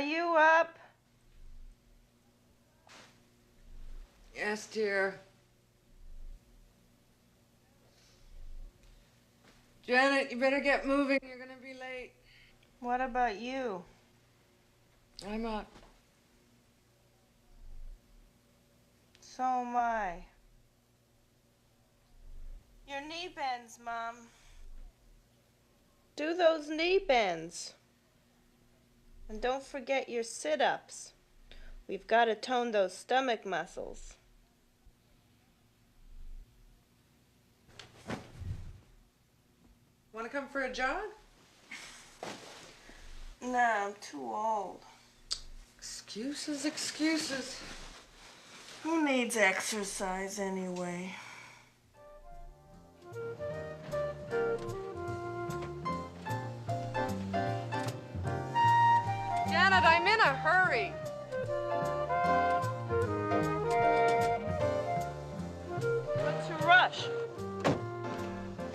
are you up? Yes, dear. Janet, you better get moving. You're gonna be late. What about you? I'm up. So am I. Your knee bends, Mom. Do those knee bends. And don't forget your sit-ups. We've got to tone those stomach muscles. Want to come for a jog? Nah, I'm too old. Excuses, excuses. Who needs exercise anyway? Janet, I'm in a hurry. What's your rush?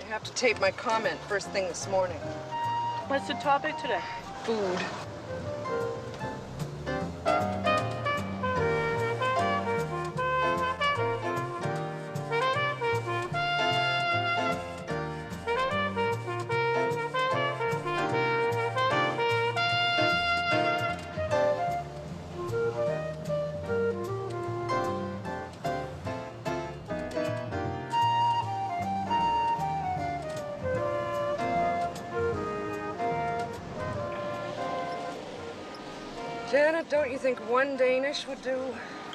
I have to tape my comment first thing this morning. What's the topic today? Food. Janet, don't you think one Danish would do?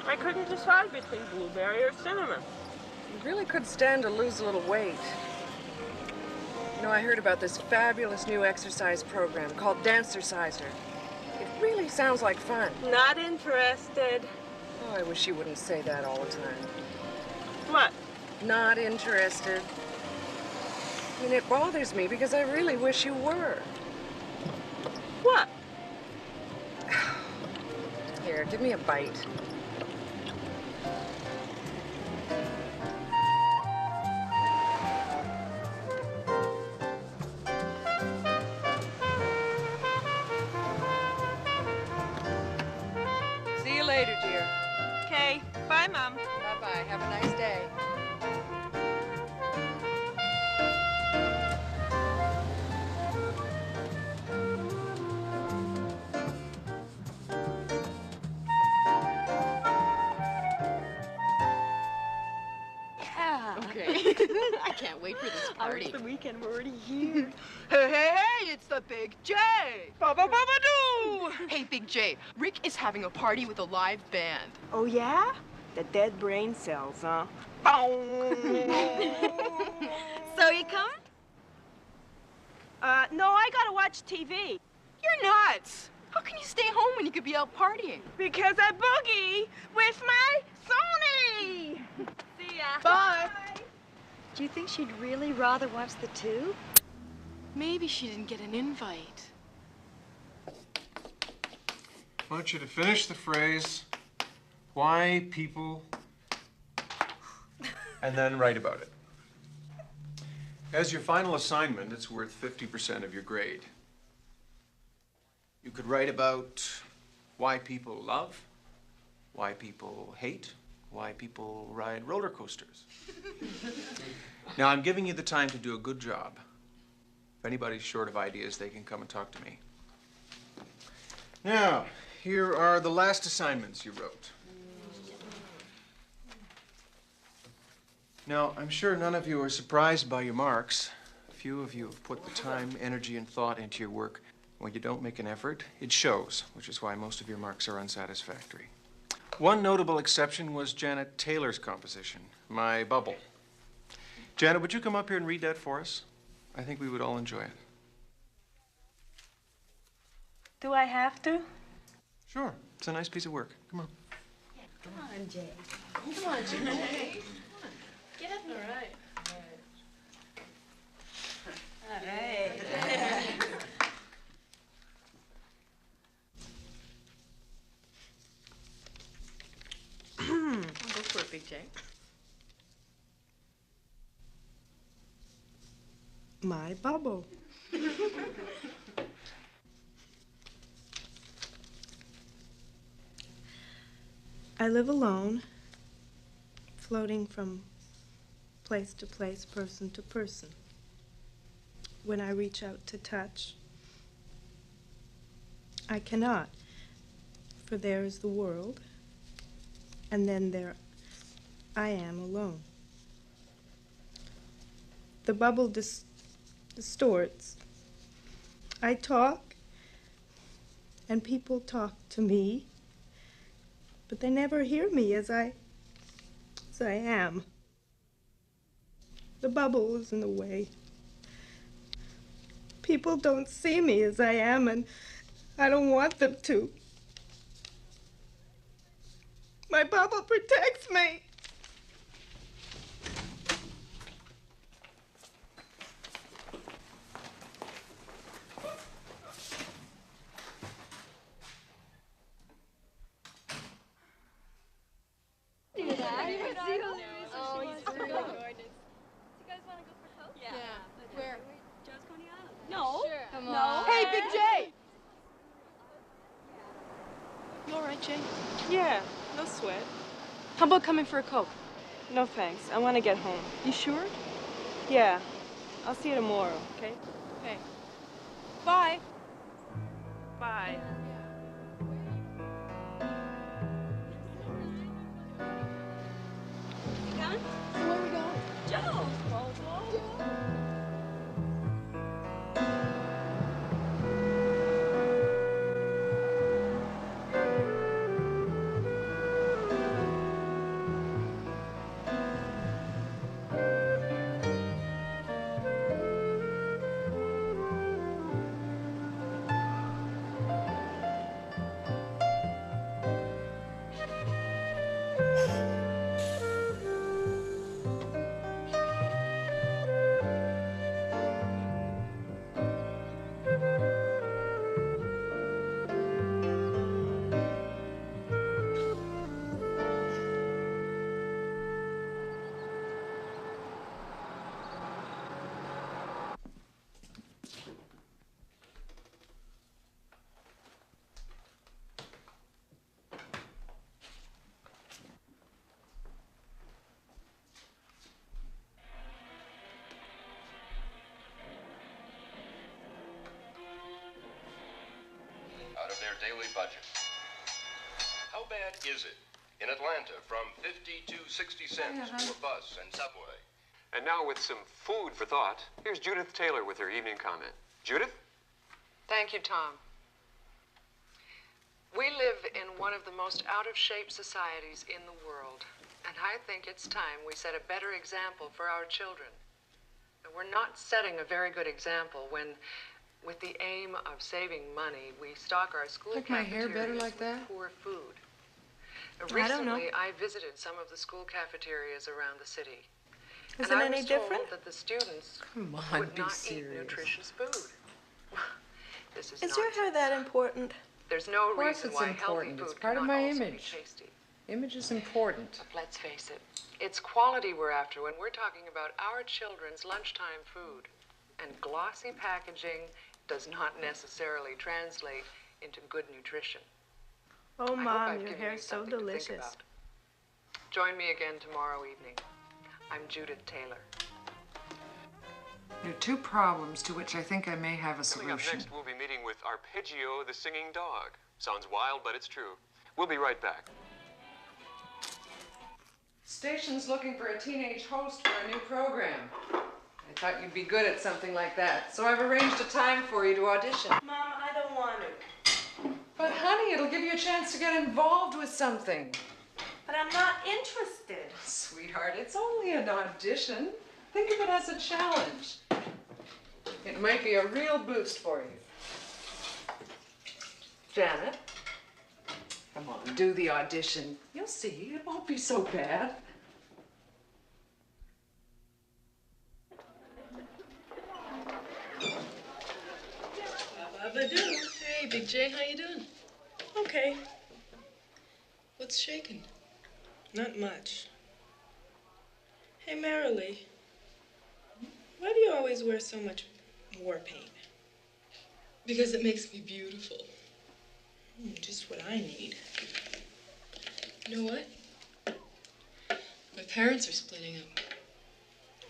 I couldn't decide between blueberry or cinnamon. You really could stand to lose a little weight. You know, I heard about this fabulous new exercise program called Dancerciser. It really sounds like fun. Not interested. Oh, I wish you wouldn't say that all the time. What? Not interested. I mean, it bothers me because I really wish you were. What? Here, give me a bite. See you later, dear. Okay. Bye, Mom. Bye-bye. Have a nice day. Yeah. Okay. I can't wait for this party. It's the weekend. We're already here. Hey, hey, hey, it's the Big J. Ba-ba-ba-ba-doo! Hey, Big J, Rick is having a party with a live band. Oh, yeah? The dead brain cells, huh? So you coming? No, I gotta watch TV. You're nuts. How can you stay home when you could be out partying? Because I boogie with my Sony! See ya. Bye. Do you think she'd really rather watch the two? Maybe she didn't get an invite. I want you to finish the phrase, why people, and then write about it. As your final assignment, it's worth 50% of your grade. You could write about why people love, why people hate, why people ride roller coasters. Now, I'm giving you the time to do a good job. If anybody's short of ideas, they can come and talk to me. Now, here are the last assignments you wrote. Now, I'm sure none of you are surprised by your marks. Few of you have put the time, energy, and thought into your work. When you don't make an effort, it shows, which is why most of your marks are unsatisfactory. One notable exception was Janet Taylor's composition, My Bubble. Janet, would you come up here and read that for us? I think we would all enjoy it. Do I have to? Sure. It's a nice piece of work. Come on. Come on, Jay. Come on, Jay. Get up. All right. All right. I'll go for it, Big J. My bubble. I live alone, floating from place to place, person to person. When I reach out to touch, I cannot, for there is the world, and then there I am alone. The bubble distorts. I talk, and people talk to me, but they never hear me as I am. The bubble is in the way. People don't see me as I am, and I don't want them to. My bubble protects me. Hey, Big J! You all right, Jay? Yeah, no sweat. How about coming for a Coke? No thanks. I want to get home. You sure? Yeah. I'll see you tomorrow, okay? Okay. Bye. Bye. You coming? Where are we going? Joe! Out of their daily budget. How bad is it in Atlanta from 50 to 60 cents for bus and subway? And now with some food for thought, here's Judith Taylor with her evening comment. Judith? Thank you, Tom. We live in one of the most out-of-shape societies in the world, and I think it's time we set a better example for our children. And we're not setting a very good example when, with the aim of saving money, we stock our school Like my hair better cafeterias like that? with poor food. I don't know. Recently, I visited some of the school cafeterias around the city. Is and it I any was different? told that the students Come on, would be not serious. eat nutritious food. This is Is your nonsense. hair that important? There's no Of course reason it's why important. healthy It's food part of cannot my also image. be tasty. Image is important. But let's face it, it's quality we're after when we're talking about our children's lunchtime food. And glossy packaging does not necessarily translate into good nutrition. Oh, I hope Mom, I've your given hair's you so something to think delicious. about. Join me again tomorrow evening. I'm Judith Taylor. There are two problems to which I think I may have a Coming up solution. next, we'll be meeting with Arpeggio the singing dog. Sounds wild, but it's true. We'll be right back. Station's looking for a teenage host for a new program. I thought you'd be good at something like that, so I've arranged a time for you to audition. Mom, I don't want to. But honey, it'll give you a chance to get involved with something. But I'm not interested. Sweetheart, it's only an audition. Think of it as a challenge. It might be a real boost for you. Janet, come on, do the audition. You'll see, it won't be so bad. Ba-ba-doo. Hey, Big J, how you doing? Okay. What's shaking? Not much. Hey, Marilee, why do you always wear so much war paint? Because it makes me beautiful. Just what I need. You know what? My parents are splitting up.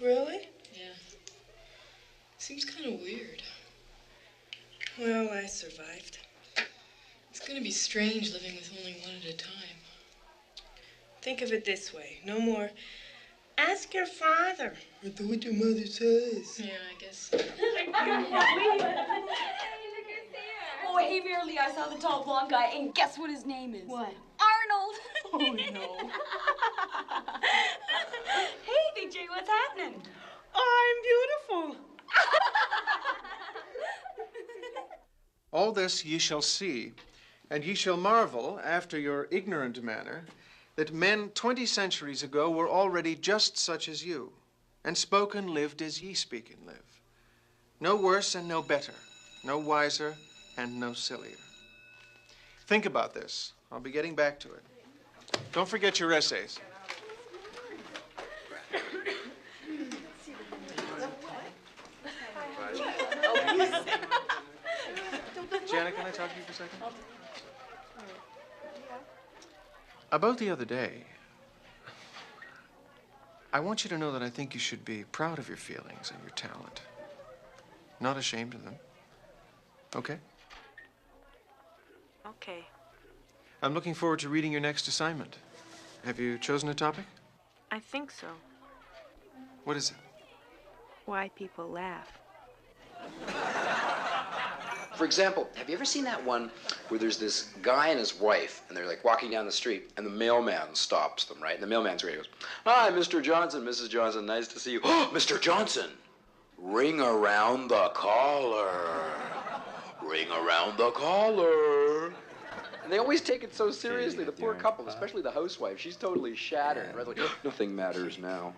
Really? Yeah. Seems kind of weird. Well, I survived. It's gonna be strange living with only one at a time. Think of it this way. No more, ask your father. Or do what your mother says. Yeah, I guess so. Oh, hey, Verily, I saw the tall blonde guy, and guess what his name is? What? Arnold. Oh, no. Hey, DJ, what's happening? I'm beautiful. All this ye shall see, and ye shall marvel, after your ignorant manner, that men 20 centuries ago were already just such as you, and spoke and lived as ye speak and live. No worse and no better, no wiser and no sillier. Think about this. I'll be getting back to it. Don't forget your essays. Janet, can I talk to you for a second? About the other day, I want you to know that I think you should be proud of your feelings and your talent. Not ashamed of them. Okay? Okay. I'm looking forward to reading your next assignment. Have you chosen a topic? I think so. What is it? Why people laugh. For example, have you ever seen that one where there's this guy and his wife, and they're like walking down the street, and the mailman stops them, right? And the mailman's ready. He goes, "Hi, Mr. Johnson, Mrs. Johnson, nice to see you." "Oh, Mr. Johnson, ring around the collar. Ring around the collar." And they always take it so seriously, the poor couple, especially the housewife. She's totally shattered. Right? Like, nothing matters now.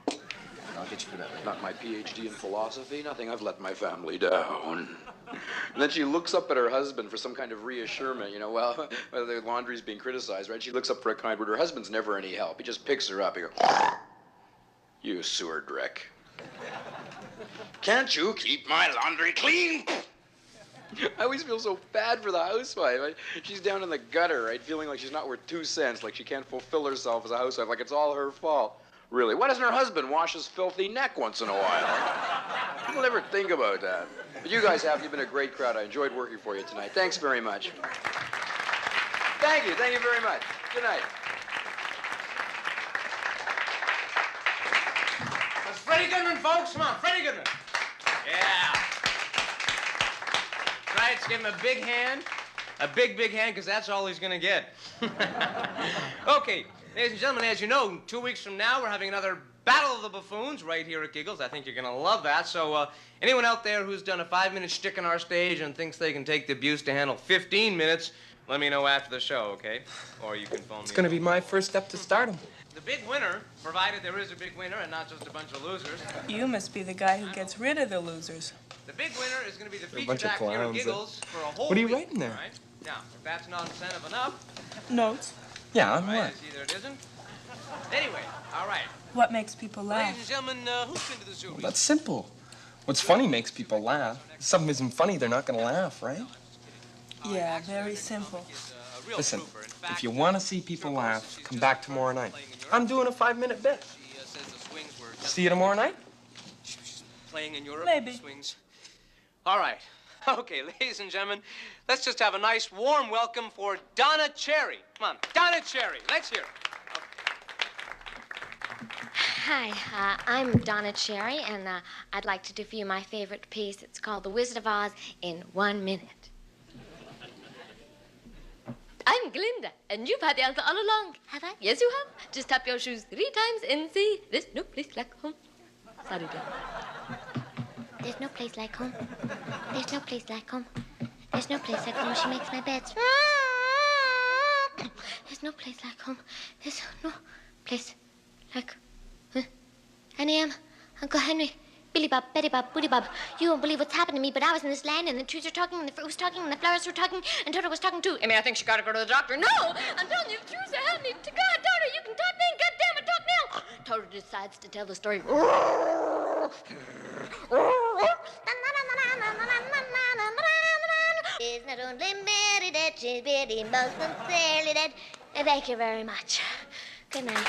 I'll get you for that later. Not my PhD in philosophy, nothing. I've let my family down. And then she looks up at her husband for some kind of reassurance, you know, well, whether their laundry's being criticized, right? She looks up for a kind word. Her husband's never any help. He just picks her up. He goes, "You sewer dreck. Can't you keep my laundry clean?" I always feel so bad for the housewife. Right? She's down in the gutter, right? Feeling like she's not worth 2 cents, like she can't fulfill herself as a housewife, like it's all her fault. Really, why doesn't her husband wash his filthy neck once in a while? People never think about that. But you guys have. You've been a great crowd. I enjoyed working for you tonight. Thanks very much. Thank you very much. Good night. That's Freddie Goodman, folks. Come on, Freddie Goodman. Yeah. Right, let's give him a big hand. A big, big hand, because that's all he's going to get. Okay, ladies and gentlemen, as you know, 2 weeks from now, we're having another Battle of the Buffoons right here at Giggles. I think you're going to love that. So anyone out there who's done a 5-minute shtick on our stage and thinks they can take the abuse to handle 15 minutes, let me know after the show, okay? Or you can phone me. It's going to be my first step to stardom. The big winner, provided there is a big winner and not just a bunch of losers. You must be the guy who gets rid of the losers. The big winner is going to be the They're a bunch featured of act here at clowns. Giggles for a whole What are you week, writing there? Right? Now, if that's not incentive enough, Notes. Yeah, on right, what? it's either it isn't. Anyway, all right. What makes people Ladies laugh? and gentlemen, who's been to the zoo? Well, that's simple. What's funny makes people laugh. If something isn't funny, they're not going to laugh, right? Yeah, very simple. Listen, if you want to see people laugh, come back tomorrow night. I'm doing a 5-minute bit. See you tomorrow night? Playing in Europe. Maybe. Swings. All right. Okay, ladies and gentlemen, let's just have a nice warm welcome for Donna Cherry. Come on, Donna Cherry. Let's hear it. Hi, I'm Donna Cherry, and I'd like to do for you my favorite piece. It's called The Wizard of Oz in 1 minute. I'm Glinda, and you've had the answer all along, have I? Yes, you have. Just tap your shoes 3 times and say, "There's no place like home." Sorry, Donna. There's no place like home. There's no place like home. There's no place like home. She makes my beds. There's no place like home. There's no place like... Annie, Uncle Henry, Billy Bob, Betty Bob, Booty Bob. You won't believe what's happened to me, but I was in this land, and the trees are talking, and the fruit was talking, and the flowers were talking, and Toto was talking too. I mean, I think she gotta go to the doctor. No! I'm telling you the truth, so help me to God, Toto, you can talk then. God damn it, talk now! Toto decides to tell the story. She's not only married, she's really most sincerely dead. Thank you very much. Good night.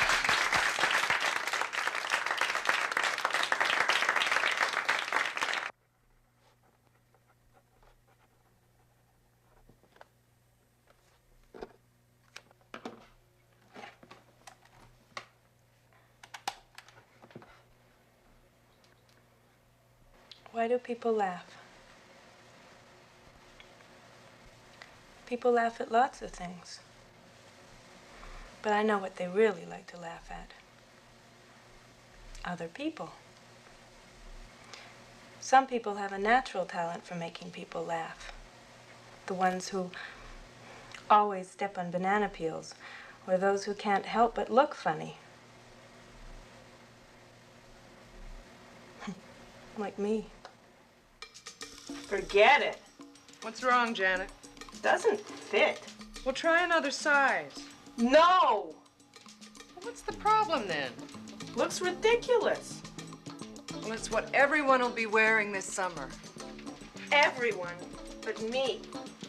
Why do people laugh? People laugh at lots of things. But I know what they really like to laugh at. Other people. Some people have a natural talent for making people laugh. The ones who always step on banana peels, or those who can't help but look funny. Like me. Forget it. What's wrong, Janet? Doesn't fit. Well, try another size. No! Well, what's the problem then? Looks ridiculous. Well, it's what everyone will be wearing this summer. Everyone but me.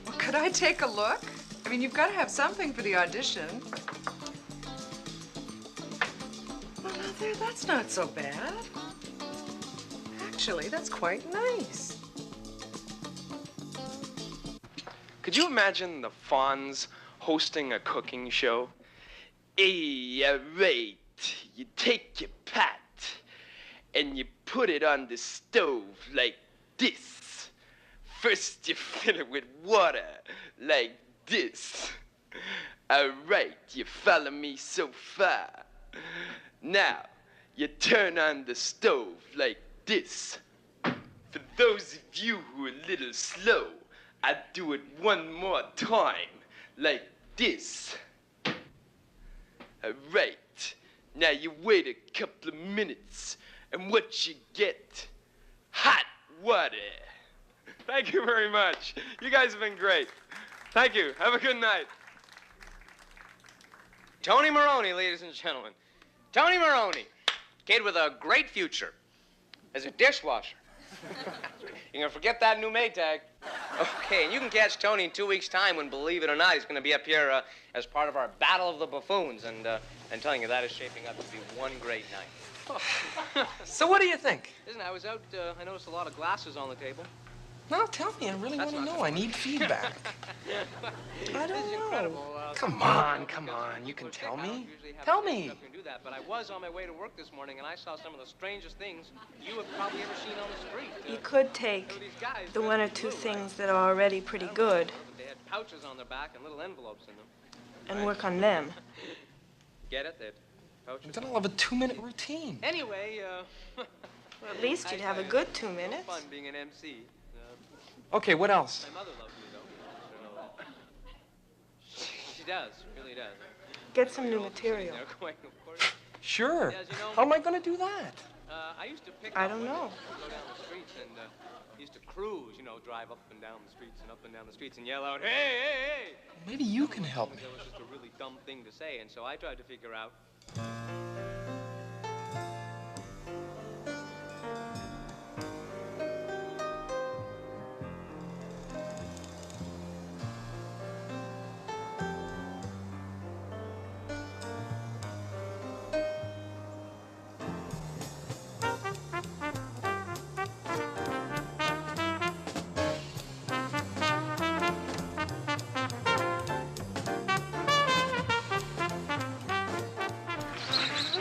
Well, could I take a look? I mean, you've got to have something for the audition. Well, now there, that's not so bad. Actually, that's quite nice. Could you imagine the Fonz hosting a cooking show? Hey, right. You take your pot and you put it on the stove like this. First you fill it with water like this. All right, you follow me so far. Now, you turn on the stove like this. For those of you who are a little slow, I'll do it one more time, like this. All right, now you wait a couple of minutes, and what you get? Hot water. Thank you very much. You guys have been great. Thank you. Have a good night. Tony Moroni, ladies and gentlemen. Tony Moroni, kid with a great future as a dishwasher. You're gonna forget that new Maytag. Okay, and you can catch Tony in 2 weeks' time when, believe it or not, he's gonna be up here as part of our Battle of the Buffoons, and I'm telling you, that is shaping up to be one great night. So what do you think? Listen, I was out, I noticed a lot of glasses on the table. No, tell me. I really want to know. I need feedback. I don't know. Come on. You can tell me. Tell me. Do that, but I was on my way to work this morning, and I saw some of the strangest things you have probably ever seen on the street. You could take the one or two things that are already pretty good They had pouches on their back and little envelopes in them. and work on them. Get it? They had pouches. Then I'll have a 2-minute routine. Anyway, Well, at least you'd have a good 2 minutes. fun being an MC. Okay, what else? My mother loves me, though. I don't know that. She does, really does. Get some new material. They're going, of course. Sure. Yes, you know, How am I going to do that? I used to pick I up don't women know. and go down the streets and used to cruise, you know, drive up and down the streets and up and down the streets and yell out, hey, hey, hey! Maybe you can help me. It was just a really dumb thing to say, and so I tried to figure out.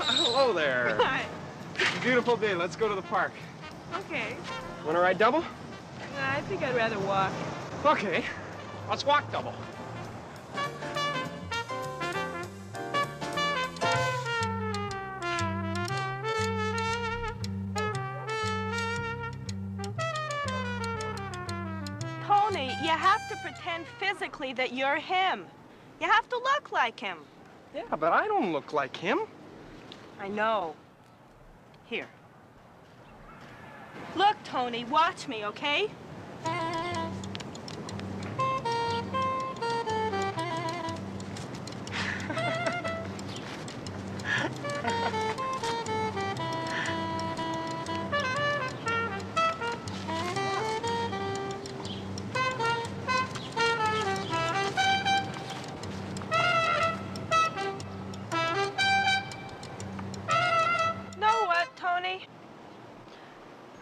Hello there. Hi. It's a beautiful day. Let's go to the park. Okay. Want to ride double? I think I'd rather walk. Okay. Let's walk double. Tony, you have to pretend physically that you're him. You have to look like him. Yeah, but I don't look like him. I know. Here. Look, Tony, watch me, okay?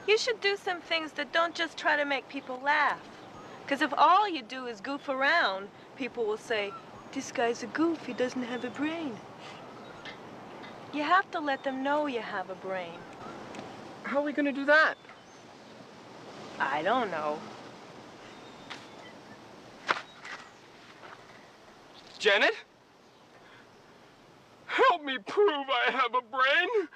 You should do some things that don't just try to make people laugh. Because if all you do is goof around, people will say, this guy's a goof, he doesn't have a brain. You have to let them know you have a brain. How are we going to do that? I don't know. Janet? Help me prove I have a brain.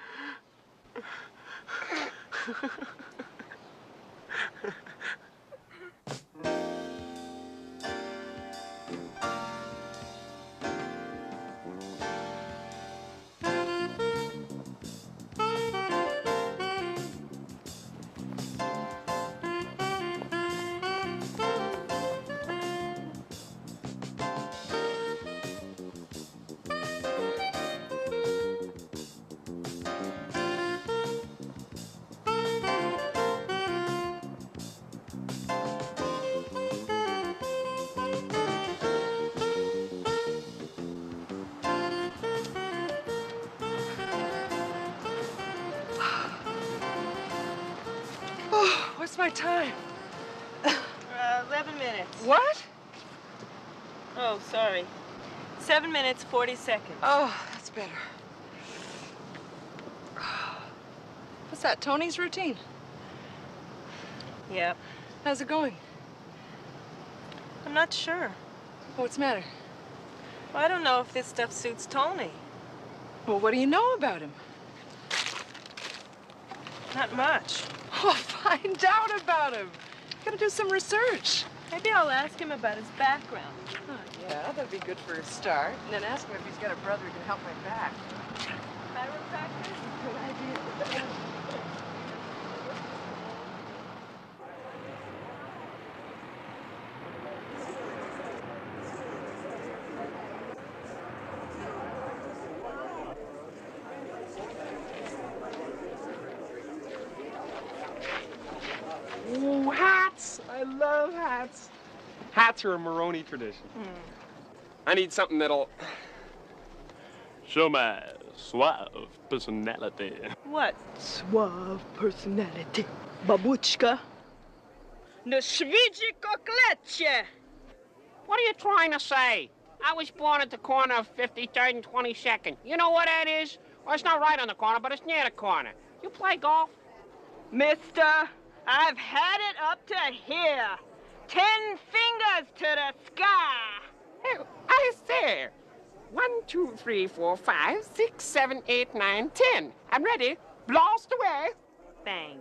What's my time? 11 minutes. What? Oh, sorry. 7 minutes, 40 seconds. Oh, that's better. What's that, Tony's routine? Yep. How's it going? I'm not sure. What's the matter? Well, I don't know if this stuff suits Tony. Well, what do you know about him? Not much. Oh, find out about him. Gotta do some research. Maybe I'll ask him about his background. Oh, yeah, that'd be good for a start. And then ask him if he's got a brother who can help my back. Chiropractor? Good idea. Ooh, hats! I love hats. Hats are a Moroni tradition. I need something that'll show my suave personality. What? Suave personality. Babuchka. Nashviji kokletje. What are you trying to say? I was born at the corner of 53rd and 22nd. You know what that is? Well, it's not right on the corner, but it's near the corner. You play golf? Mister, I've had it up to here. 10 fingers to the sky. Oh, I say. 1, 2, 3, 4, 5, 6, 7, 8, 9, 10. I'm ready. Blast away. Bang.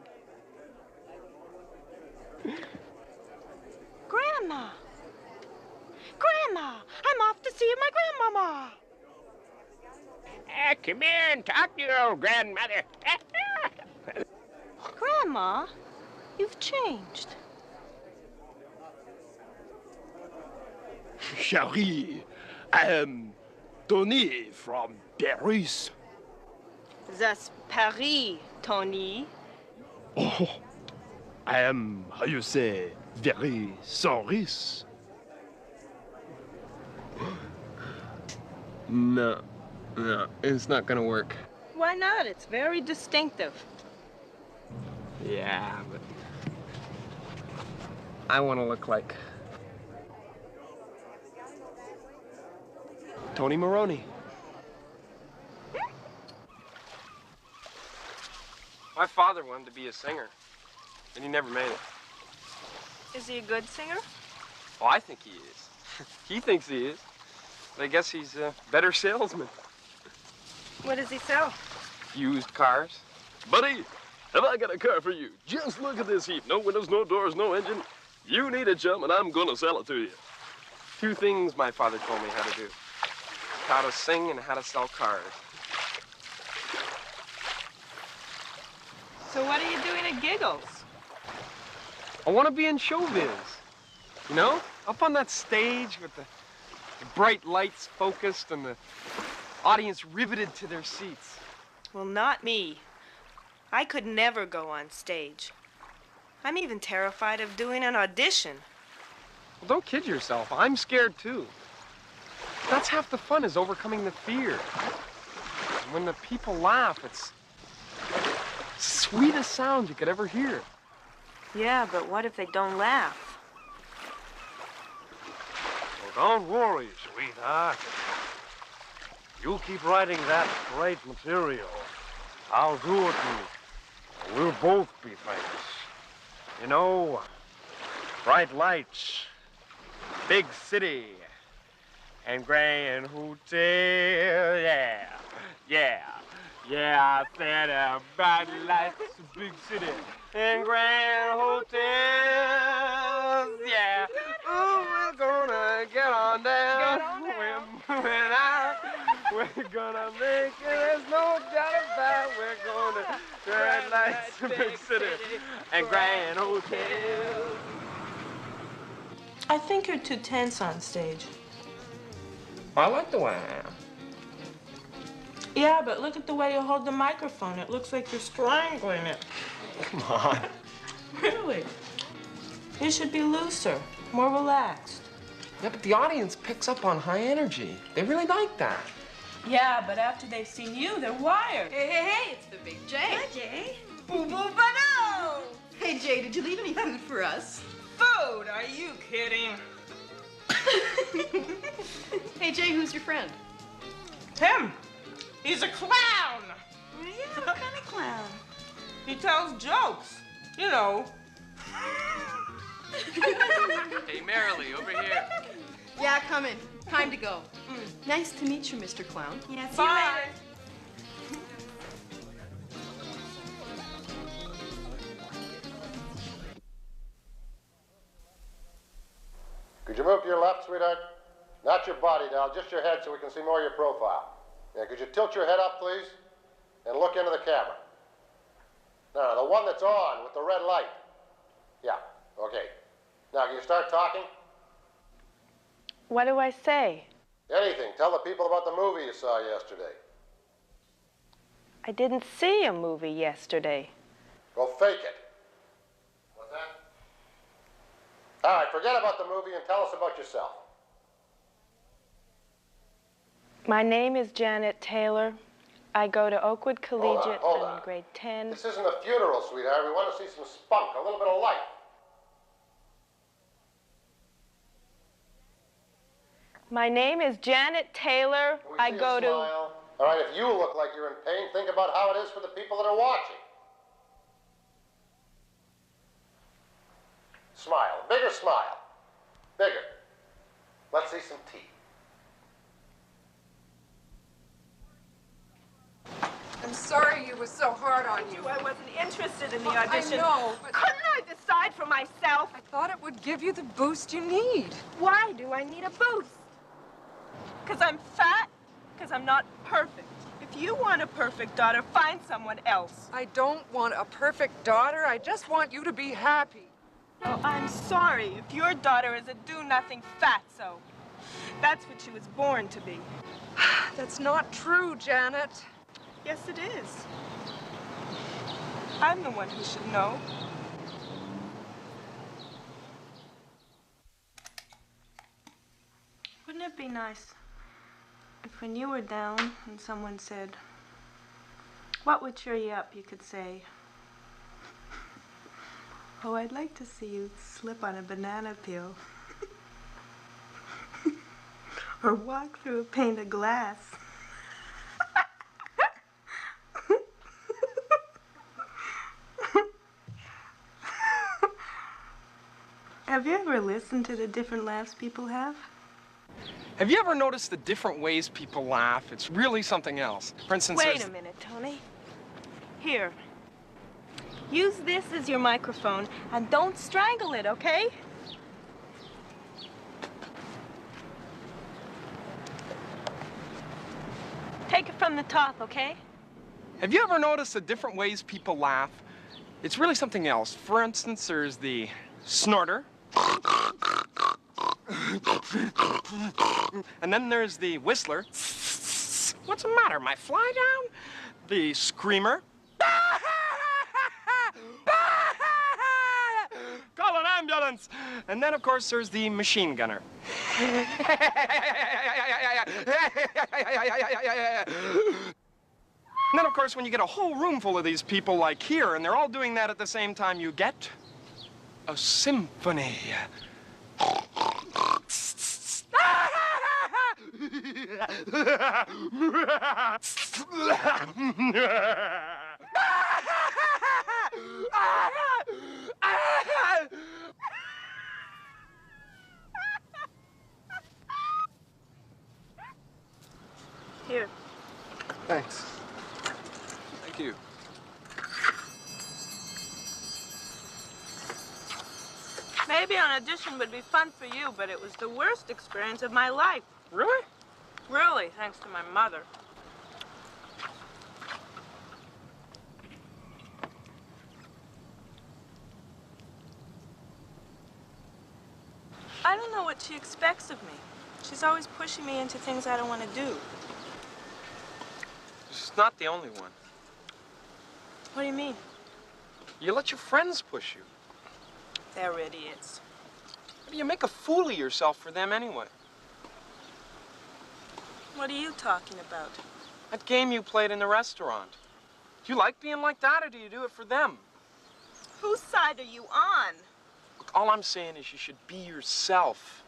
Grandma! Grandma! I'm off to see my grandmama! Come here and talk to your old grandmother. Grandma, you've changed. Chérie, I am Tony from Paris. That's Paris, Tony. Oh, I am, how you say, very sorry. No, it's not gonna work. Why not? It's very distinctive. Yeah, but I want to look like Tony Moroni. My father wanted to be a singer, and he never made it. Is he a good singer? Oh, I think he is. He thinks he is. But I guess he's a better salesman. What does he sell? Used cars. Buddy, have I got a car for you? Just look at this heap. No windows, no doors, no engine. You need a chum, and I'm gonna sell it to you. 2 things my father told me how to do. How to sing and how to sell cars. So what are you doing at Giggles? I want to be in showbiz. You know? Up on that stage with the bright lights focused and the audience riveted to their seats. Well, not me. I could never go on stage. I'm even terrified of doing an audition. Well, don't kid yourself. I'm scared too. That's half the fun, is overcoming the fear. And when the people laugh, it's sweetest sound you could ever hear. Yeah, but what if they don't laugh? Well, don't worry, sweetheart. You keep writing that great material. I'll do it and we'll both be famous. You know, bright lights, big city, and grand hotel, yeah, yeah. Yeah, I said bright lights, big city, and grand hotels, yeah. Oh, we're gonna get on down. We're gonna make it, there's no doubt about it. We're gonna bright lights, big city, and grand hotels. I think you're too tense on stage. I like the way I am. Yeah, but look at the way you hold the microphone. It looks like you're strangling it. Come on. Really? You should be looser, more relaxed. Yeah, but the audience picks up on high energy. They really like that. Yeah, but after they've seen you, they're wired. Hey, hey, hey, it's the big J. Hi, Jay. Boo-boo-ba-no! Hey, Jay, did you leave any food for us? Food? Are you kidding? Hey, Jay, who's your friend? Him. He's a clown. Yeah, what kind of clown? He tells jokes. You know. Hey, Marilee, over here. Yeah, come in. Time to go. Nice to meet you, Mr. Clown. Yeah, see you Bye. later. Could you move to your left, sweetheart? Not your body, doll, just your head so we can see more of your profile. Yeah, could you tilt your head up, please? And look into the camera. No, the one that's on with the red light. Yeah, okay. Now, can you start talking? What do I say? Anything. Tell the people about the movie you saw yesterday. I didn't see a movie yesterday. Go fake it. What's that? All right, forget about the movie and tell us about yourself. My name is Janet Taylor. I go to Oakwood Collegiate. Hold I'm on. in grade 10. This isn't a funeral, sweetheart. We want to see some spunk, a little bit of life. My name is Janet Taylor. Can we I see go a to... smile? All right, if you look like you're in pain, think about how it is for the people that are watching. Smile. Bigger smile. Bigger. Let's see some teeth. I'm sorry you was so hard on you. I wasn't interested in the Well, audition. I know, but Couldn't I decide for myself? I thought it would give you the boost you need. Why do I need a boost? Because I'm fat? Because I'm not perfect. If you want a perfect daughter, find someone else. I don't want a perfect daughter. I just want you to be happy. Oh, I'm sorry if your daughter is a do-nothing fatso. That's what she was born to be. That's not true, Janet. Yes, it is. I'm the one who should know. Wouldn't it be nice if when you were down and someone said, what would cheer you up, you could say, oh, I'd like to see you slip on a banana peel. Or walk through a pane of glass. Have you ever listened to the different laughs people have? Have you ever noticed the different ways people laugh? It's really something else. For instance, Wait a minute, Tony. Here. Use this as your microphone and don't strangle it, okay? Take it from the top, okay? Have you ever noticed the different ways people laugh? It's really something else. For instance, there's the snorter. And then there's the whistler. What's the matter, my fly down? The screamer. Call an ambulance. And then, of course, there's the machine gunner. And then, of course, when you get a whole room full of these people like here, and they're all doing that at the same time, you get a symphony. Here. Thanks. Thank you. Maybe an audition would be fun for you, but it was the worst experience of my life. Really? Really, thanks to my mother. I don't know what she expects of me. She's always pushing me into things I don't want to do. She's not the only one. What do you mean? You let your friends push you. They're idiots. You make a fool of yourself for them anyway. What are you talking about? That game you played in the restaurant. Do you like being like that, or do you do it for them? Whose side are you on? Look, all I'm saying is you should be yourself.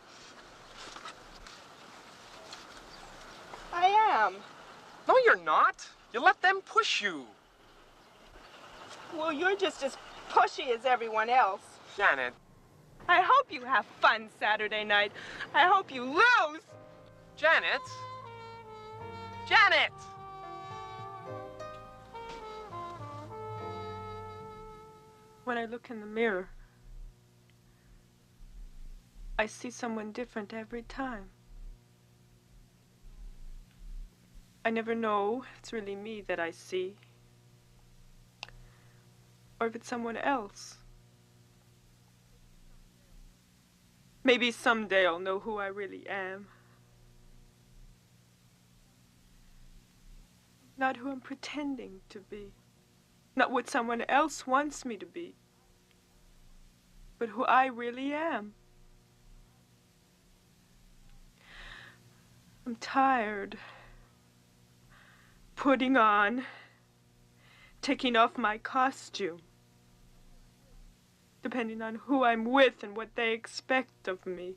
I am. No, you're not. You let them push you. Well, you're just as pushy as everyone else. Janet. I hope you have fun Saturday night. I hope you lose. Janet? Janet! When I look in the mirror, I see someone different every time. I never know if it's really me that I see, or if it's someone else. Maybe someday I'll know who I really am. Not who I'm pretending to be. Not what someone else wants me to be. But who I really am. I'm tired. Putting on, taking off my costume. Depending on who I'm with and what they expect of me.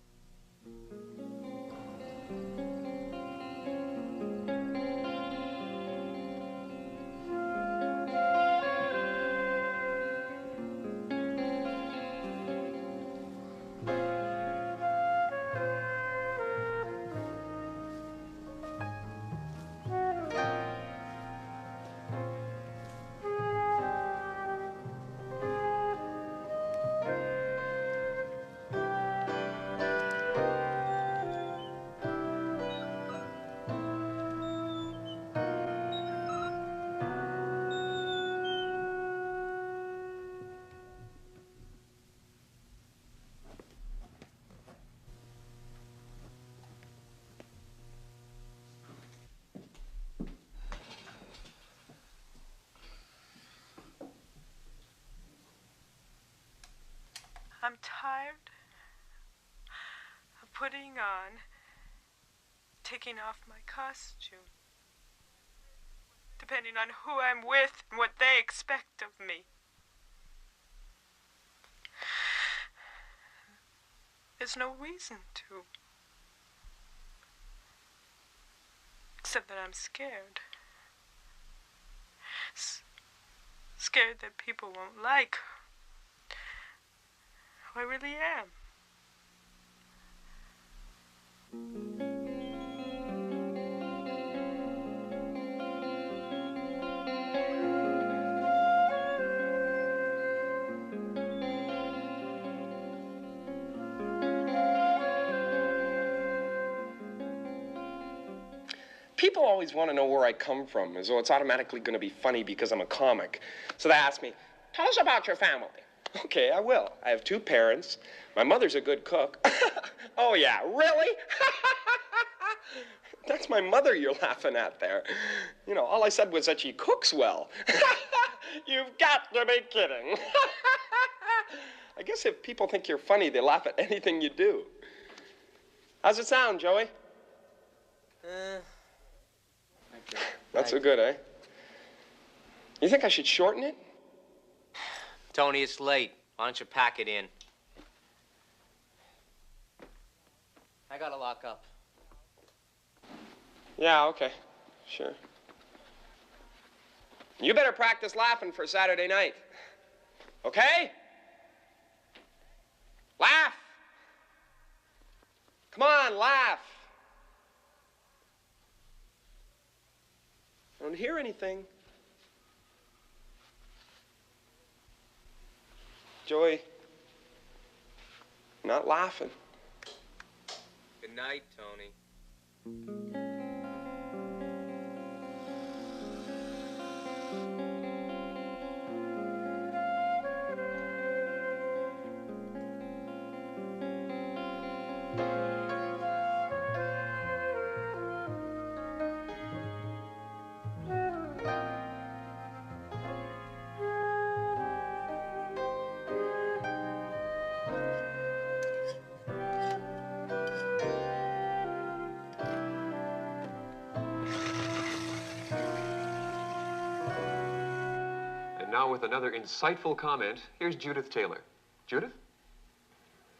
I'm tired of putting on, taking off my costume, depending on who I'm with and what they expect of me. There's no reason to, except that I'm scared. Scared that people won't like who I really am. People always want to know where I come from, as though it's automatically going to be funny because I'm a comic. So they ask me, tell us about your family. Okay, I will. I have 2 parents. My mother's a good cook. Oh, yeah, really? That's my mother you're laughing at there. You know, all I said was that she cooks well. You've got to be kidding. I guess if people think you're funny, they laugh at anything you do. How's it sound, Joey? Not so good, eh? You think I should shorten it? Tony, it's late. Why don't you pack it in? I gotta lock up. Yeah, okay. Sure. You better practice laughing for Saturday night. Okay? Laugh! Come on, laugh! I don't hear anything. Joey, not laughing. Good night, Tony. Now with another insightful comment, here's Judith Taylor. Judith?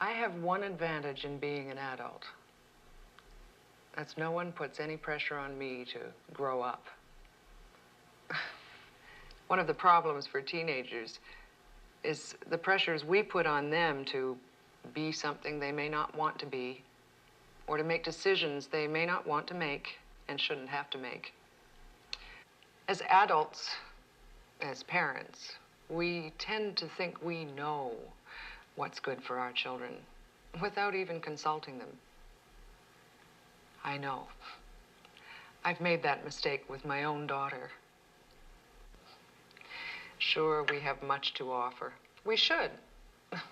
I have one advantage in being an adult. That's no one puts any pressure on me to grow up. One of the problems for teenagers is the pressures we put on them to be something they may not want to be, or to make decisions they may not want to make and shouldn't have to make. As adults, as parents, we tend to think we know what's good for our children without even consulting them. I know. I've made that mistake with my own daughter. Sure, we have much to offer. We should.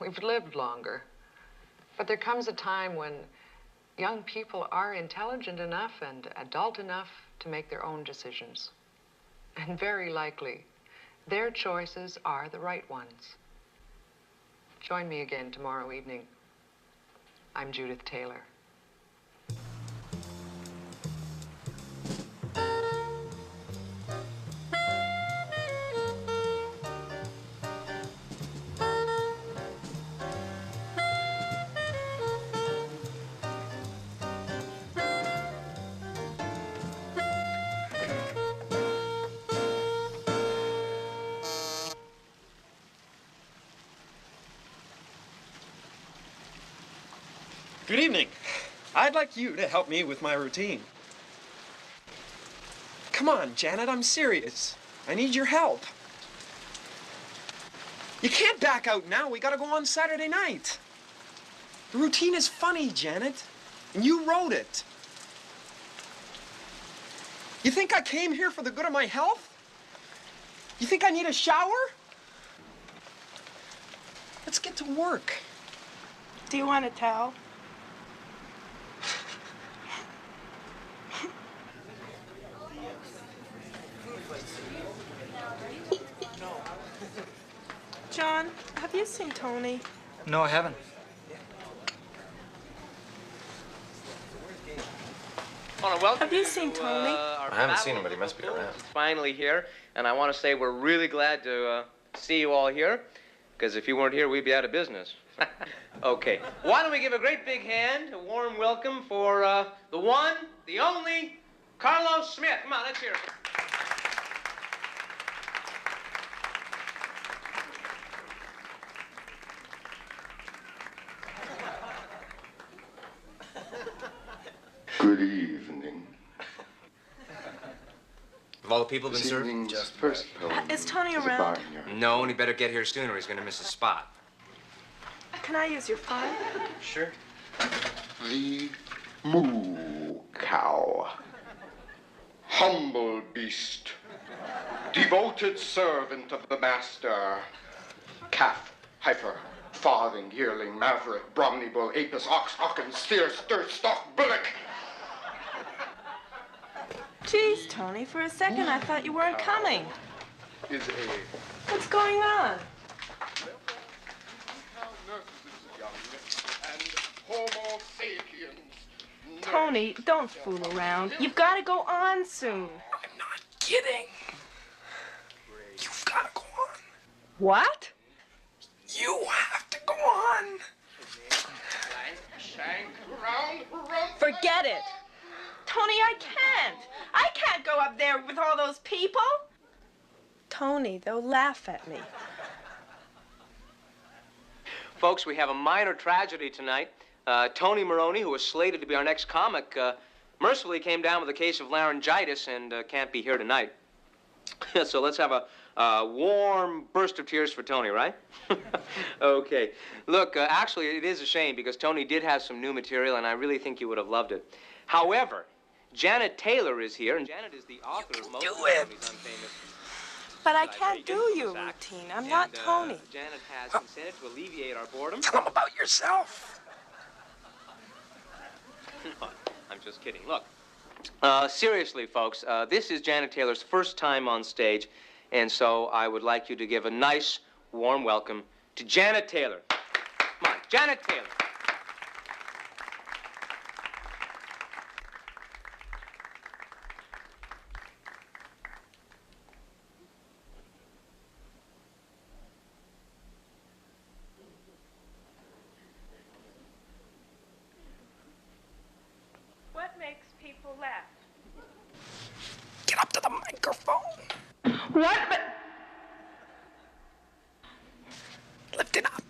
We've lived longer. But there comes a time when young people are intelligent enough and adult enough to make their own decisions. And very likely, their choices are the right ones. Join me again tomorrow evening. I'm Judith Taylor. Good evening. I'd like you to help me with my routine. Come on, Janet, I'm serious. I need your help. You can't back out now. We gotta go on Saturday night. The routine is funny, Janet, and you wrote it. You think I came here for the good of my health? You think I need a shower? Let's get to work. Do you want a towel? John, have you seen Tony? No, I haven't. Have you seen Tony? I haven't seen him, but he must be around. He's finally here, and I want to say we're really glad to see you all here, because if you weren't here, we'd be out of business. Okay. Why don't we give a great big hand, a warm welcome for the one, the only, Carlos Smith. Come on, let's hear it. Good evening. Have all the people been This served? evening's first poem Is Tony is a around? barnyard. No, and he better get here sooner. He's going to miss his spot. Can I use your phone? Sure. The moo cow. Humble beast. Devoted servant of the master. Calf, heifer, farthing, yearling, maverick, Bromley bull, apis, ox, ocken, steer, stir, stock, bullock. Geez, Tony, for a second I thought you weren't coming. Is a What's going on? and Homo sapiens. Tony, don't fool around. You've got to go on soon. Kidding. You What? You have to go on. Forget it. Tony, I can't. I can't go up there with all those people. Tony, they'll laugh at me. Folks, we have a minor tragedy tonight. Tony Moroni, who was slated to be our next comic, mercifully came down with a case of laryngitis and can't be here tonight. So let's have a warm burst of tears for Tony, right? Okay. Look, actually, it is a shame because Tony did have some new material, and I really think you would have loved it. However, Janet Taylor is here, and Janet is the author of most of Tony's unfamous. But I can't do your routine. I'm not Tony. Janet has consented to alleviate our boredom. Tell them about yourself. I'm just kidding. Look, seriously, folks, this is Janet Taylor's first time on stage, and so I would like you to give a nice, warm welcome to Janet Taylor. Come on, Janet Taylor. What makes people laugh? Get up to the microphone. What? But... Lift it up.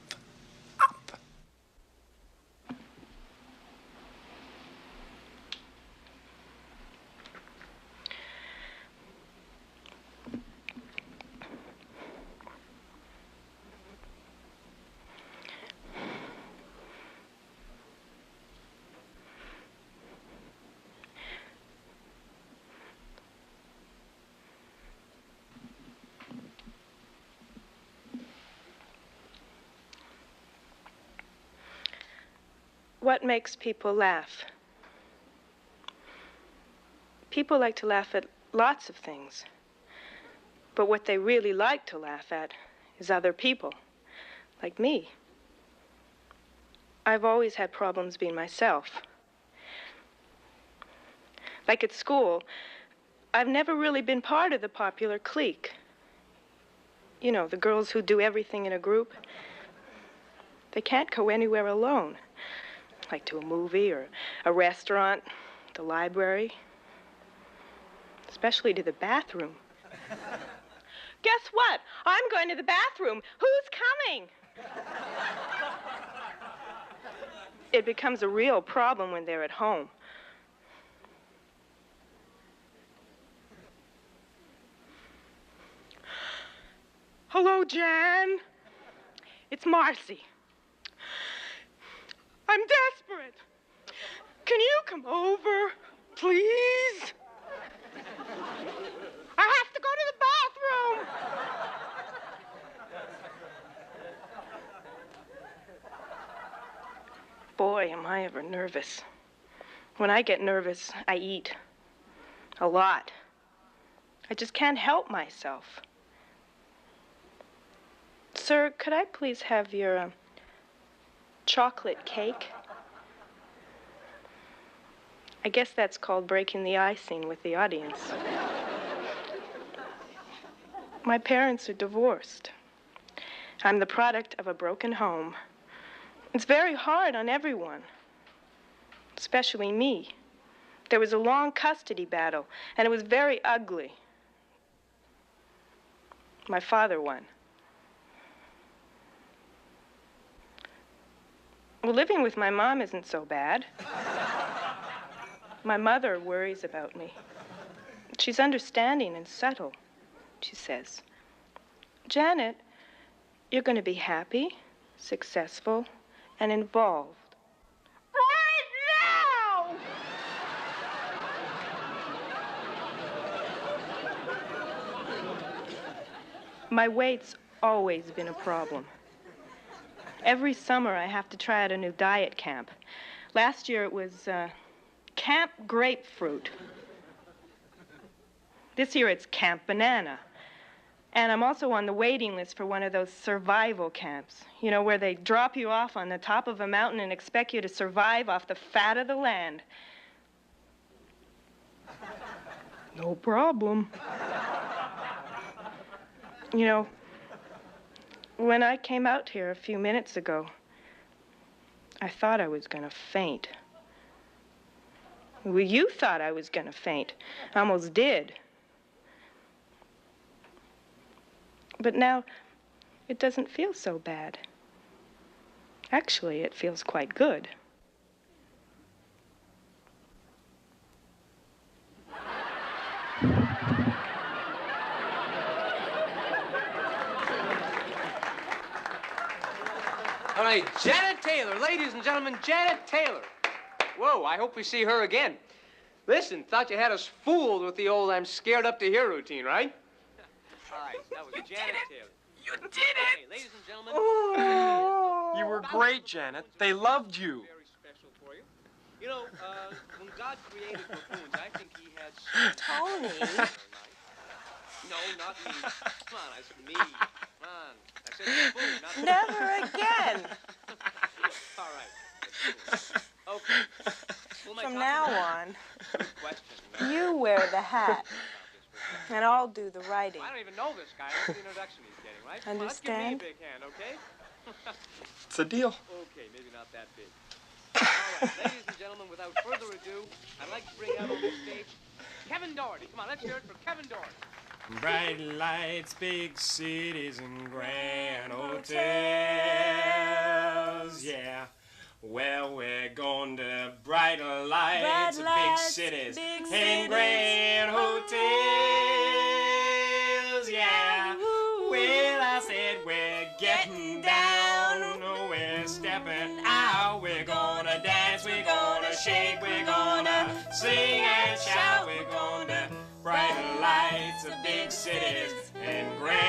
What makes people laugh? People like to laugh at lots of things. But what they really like to laugh at is other people, like me. I've always had problems being myself. Like at school, I've never really been part of the popular clique. You know, the girls who do everything in a group. They can't go anywhere alone. Like to a movie or a restaurant, the library, especially to the bathroom. Guess what? I'm going to the bathroom. Who's coming? It becomes a real problem when they're at home. Hello, Jan. It's Marcy. I'm desperate. Can you come over, please? I have to go to the bathroom. Boy, am I ever nervous. When I get nervous, I eat. A lot. I just can't help myself. Sir, could I please have your, chocolate cake? I guess that's called breaking the ice scene with the audience. My parents are divorced. I'm the product of a broken home. It's very hard on everyone, especially me. There was a long custody battle, and it was very ugly. My father won. Well, living with my mom isn't so bad. My mother worries about me. She's understanding and subtle, she says. Janet, you're going to be happy, successful, and involved. Right now! My weight's always been a problem. Every summer, I have to try out a new diet camp. Last year, it was Camp Grapefruit. This year, it's Camp Banana. And I'm also on the waiting list for one of those survival camps, you know, where they drop you off on the top of a mountain and expect you to survive off the fat of the land. No problem. You know, When I came out here a few minutes ago, I thought I was going to faint. Well, you thought I was going to faint. I almost did. But now, it doesn't feel so bad. Actually, it feels quite good. All right, Janet Taylor, ladies and gentlemen, Janet Taylor. Whoa, I hope we see her again. Listen, thought you had us fooled with the old I'm scared up to here routine, right? All right, that was Janet Taylor. You did it! Okay, ladies and gentlemen. You were great, Janet. They loved you. Very special for you. You know, when God created buffoons, I think he had... Tony. No, not me. Come on, I said me. Come on. I said buffoon, not Never again. All right. Okay. From now on, Question. you wear the hat, and I'll do the writing. I don't even know this guy. I don't know the introduction he's getting, right? Come on, let's Understand? give me a big hand, okay? It's a deal. Okay, maybe not that big. All right, ladies and gentlemen, without further ado, I'd like to bring out on this stage Kevin Doherty. Come on, let's hear it for Kevin Doherty. Bright lights, big cities, and grand hotels, yeah. Well, we're going to brighter lights, big cities, and grand hotels, yeah. Well, I said we're getting down, we're stepping out, we're gonna dance, we're gonna shake, we're gonna sing and shout, we're gonna brighter lights of big cities and grand